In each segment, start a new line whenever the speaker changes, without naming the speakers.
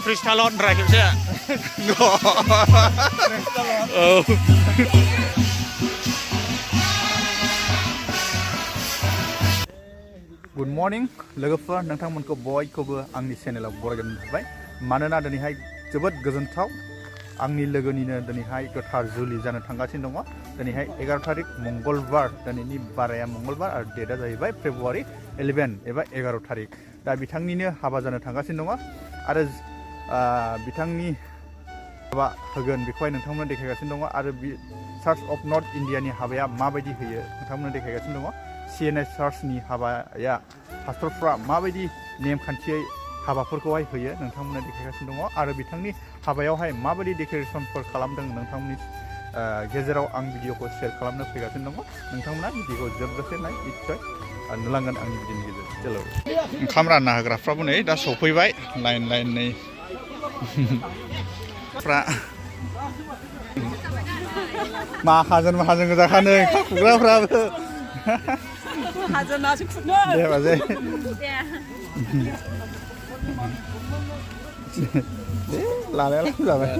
freestyle drive खेबसे Good morning लोगोफोर नोंथांमोनखौ बयखौबो आंनि चेनेलाव बरायनो थाबाय मानोना दिनैहाय जोबोद गोजोनथाव आंनि लोगोनिनो दिनैहाय गोथार जुलि जानो थांगासिनो दङ दिनैहाय 11 तारिख मंगलबार दिनैनि बाराया मंगलबार आरो डेटआ जाहैबाय फेब्रुवारि 11 एबा 11 तारिख दा बिथांनिनो हाबा जानो थांगासिनो दङ आरो बिथांनि हाबा होगोन बेखौहाय नोंथांमोना देखायगासिनो दङ आरो चार्च अफ नर्थ इन्डियानि हाबाया माबायदि होयो नोंथांमोना देखायगासिनो दङ CNS चार्चनि हाबाया पास्टरफ्रा माबायदि नेमखान्थियै हाबाफोरखौहाय होयो नोंथांमोना देखायगासिनो दङ आरो बिथांनि हाबायावहाय माबायदि डेक'रेसनफोर खालामदों नोंथांमोननि गेजेराव आं भिडिअखौ शेयार खालामनो फैगासिनो दङ नोंथांमोना भिडिअखौ जोबजासे नाय निस्सय नुलांगोन आंनि भिडिअनि गेजेरजों चलो ओंखाम रानना होग्राफ्राबो नै दा सफैबाय लाइन नै फ्रा माहाजोन गोजाखानो ओंखाम खुरग्राफ्राबो
हाजोनासो खुरनो
दे बाजै लालाया जाबाय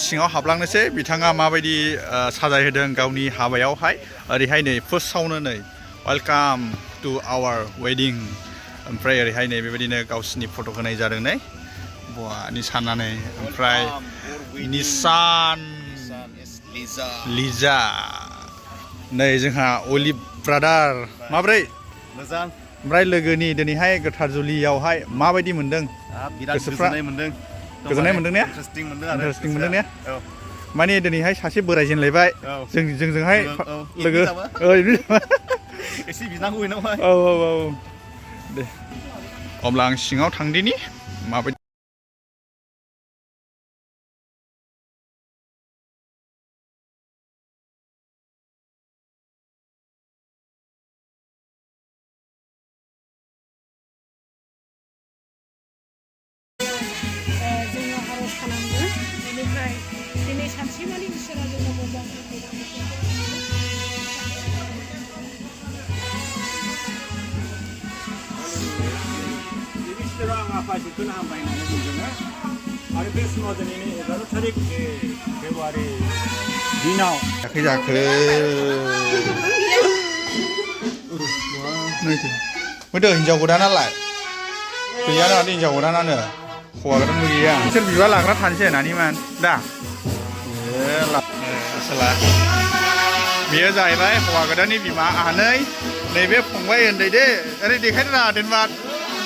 सिङाव हाबलांनोसै बिथाङा माबायदि साजायहोदों गावनि हाबायावहाय ओरैहाय नै फार्स्टआवनो नै वेलकाम टु आवार वेडिं ओमफ्राय ओरैहाय नै बेबायदिनो गावसिनि फट' होनाय जादों नै निसानानै ओमफ्राय निसान लिजा नै जोंहा अलिभ ब्रादार माब्रै
मोजां
ओमफ्राय लोगोनि दिनैहाय गोथार जुलियावहाय माबायदि मोनदों गोसोफ्रा गोजोननाय मोनदों ने इन्टारेस्टिं मोनदों ने माने दिनैहाय सासे बोरायजेनलायबाय जोंजोंहाय लोगो
एसे बिनांगौ बेनावहाय
औ दे अब्ला आं सिङाव थांदिनि माबायदि
फायसखौनो हामबाय होननानै बुंदों आरो बे समाव दिनैनि 11 तारिख फेब्रुवारि दिनाव
जाखो मोदो हिनजाव गोदानालाय गैयानो माथो हिनजाव गोदानानो हौवा गोदानबो गैया बिसोर बिबार लाग्रा थानोसै नानिमोन दा बेयो जाहैबाय हौवा गोदाननि बिमा आनै नैबे फंबाय उन्दै दे ओरै देखायनो नाङा दोनबा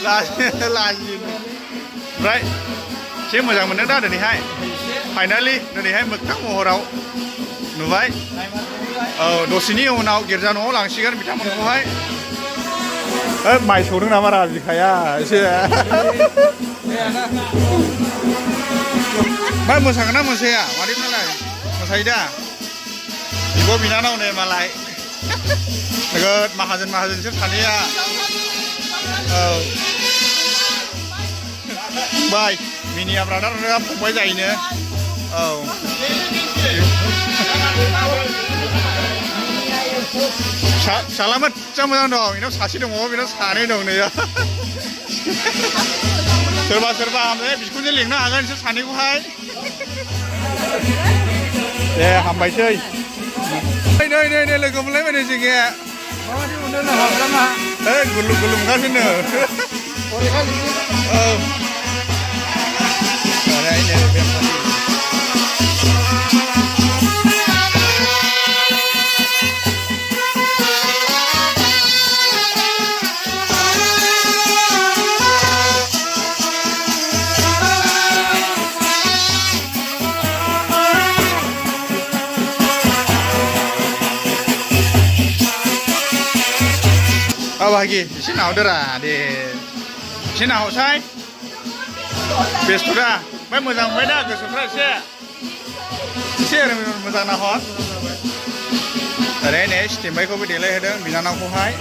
लाजियो ओमफ्राय एसे मोजां मोनदों दा दिनैहाय फाइनालि दिनैहाय मोगथां महराव नुबाय औ दसेनि उनाव गिर्जा न'आव लांसिगोन बिथांमोनखौहाय माइ सौदों नामा रा बिखाया एसे मा मोसागोन ना मोसाया मादै नालाय मोसायो दा बिब' बिनानाव नै मालाय नोगोद माहाजोनसो सानैया औ बाय मिनिया ब्रादार फंबाय जायोनो औ फिसाला मोजां मोजां दं बेनाव सासे दङ बेनाव सानै दं नै सोरबा ओमफ्राय बिखौनो लिंनो हागोन बिसोर सानैखौहाय दे हामबायसै नै लोगो मोनलायबाय नै जोंनिया गुलुम ओंखारफिनो औ lagi sini udah deh sini saya best udah baik muzang beda ke surprise share muzang nahot ada ini steam baik kopi delay ada bina nak kohai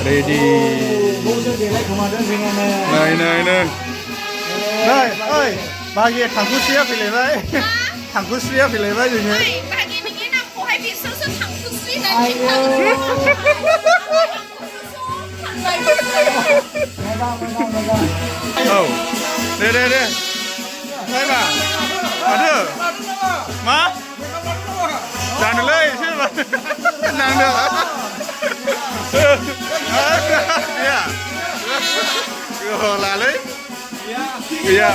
ready nah oi bagi tangku siap pilih baik tangku siap pilih baik juga Oh, deh. Hai bang, ada? Ma? Jangan dulu, siapa? Jangan dulu. Ya. Lalu? Iya.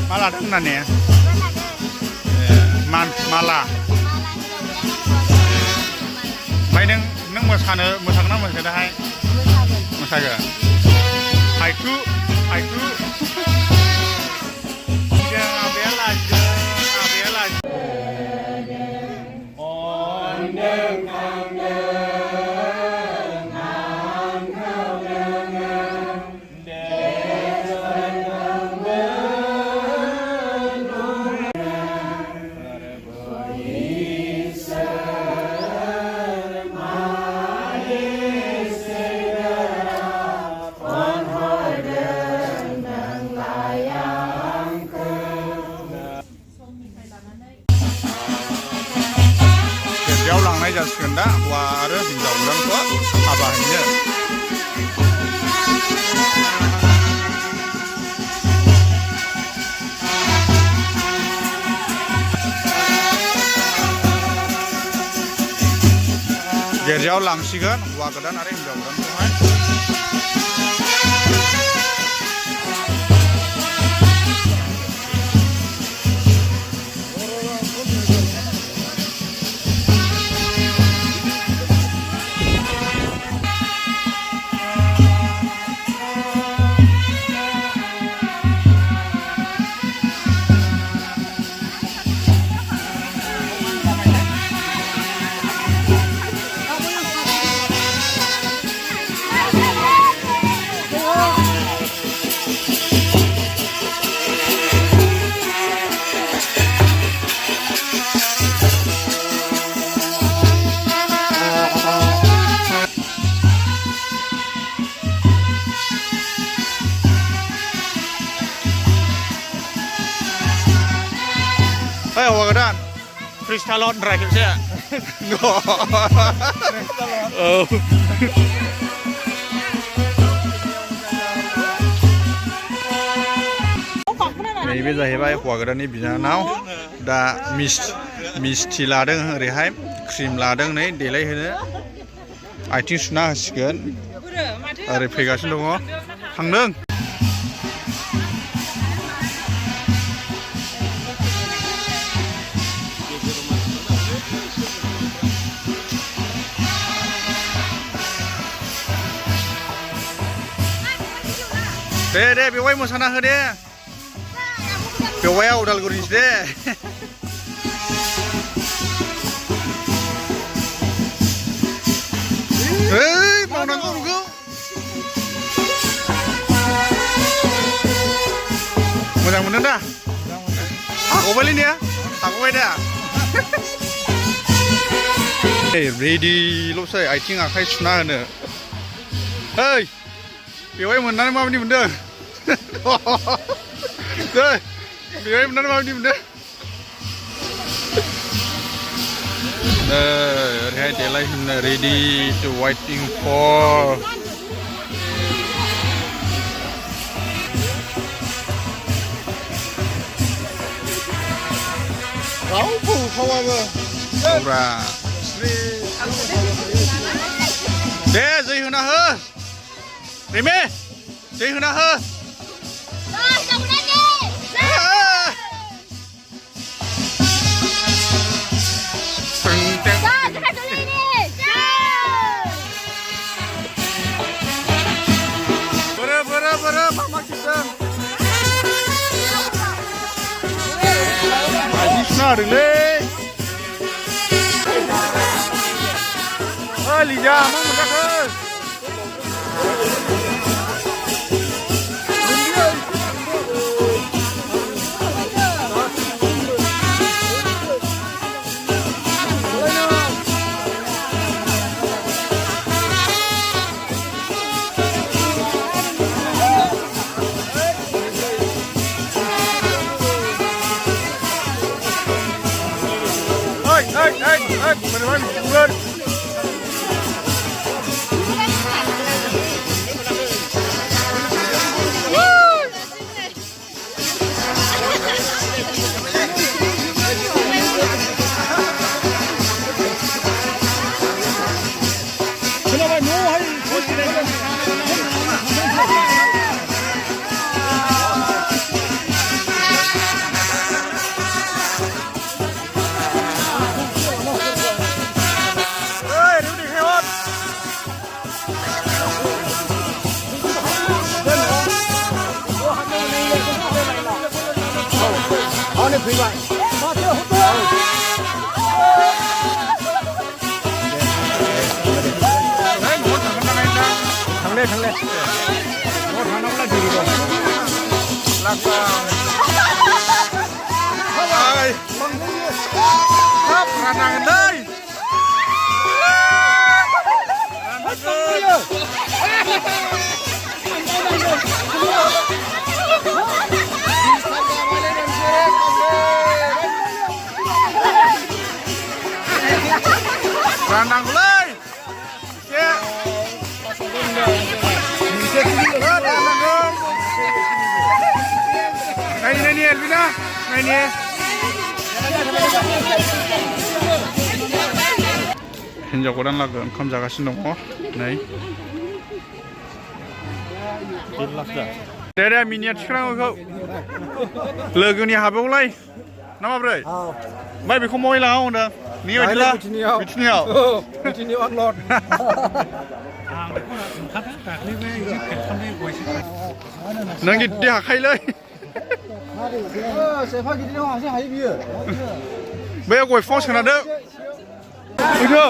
Malah dengan ya, malah. Baik neng mosakan mosakai. Mosaga. Haiku. Jangan abel aja. Jauh langai jalan dah, wah ada hingga bulan tua, abahnya. Jauh langsikan, wah kedan ada hingga bulan tua. Hei, wagadan. Kristalon drive saya. Oh. Nैबे जाहैबाय हौवा गोदाननि बिनानाव दा मिस्थि लादों ओरैहाय cream लादों नै देलायहोनो आथिं सुना होसिगोन ओरै फैगासिनो दङ थांदों दे बेवहाय मोसाना हो दे बेवहाय उदालगुरिनिसो दे ओइ मावनांगौ नोंखौ मोजां मोनदों दा हागबायलै ने हागबाय दा रेडिल'सै आथिं आखाइ सुना होनो ओइ बेवहाय मोननानै माबायदि मोनदों बेवहाय मोननानै माबायदि मोनदों ओरैहाय देलायहोनो रेडि टु वेटिं फर रावबो होखावाबो ब्रा दे जै होना हो Rime, jai huna ho. होदोंलै ओइ लिजा मा मोनजाखो Bener-bener bulan. Kenapa mau hari? Này một thằng lên một thằng nó là gì rồi lạc ơi hấp là nàng đây Randang mulai. Ya. Ini Elvina. Ini. Hinjau godan lagu onkam जागासिनो दङ नै दे मिनिया थिखानांगौ लोगोनि हाबायावलाय ना माब्रै ओमफ्राय बेखौ मय लाङा होनदों नि बायदिला बिथिनियाव आनलड नों गिदि हाखायोलै सेफा गिदिर हासे हायो बियो बे गय फुङाव सोनादो फैदो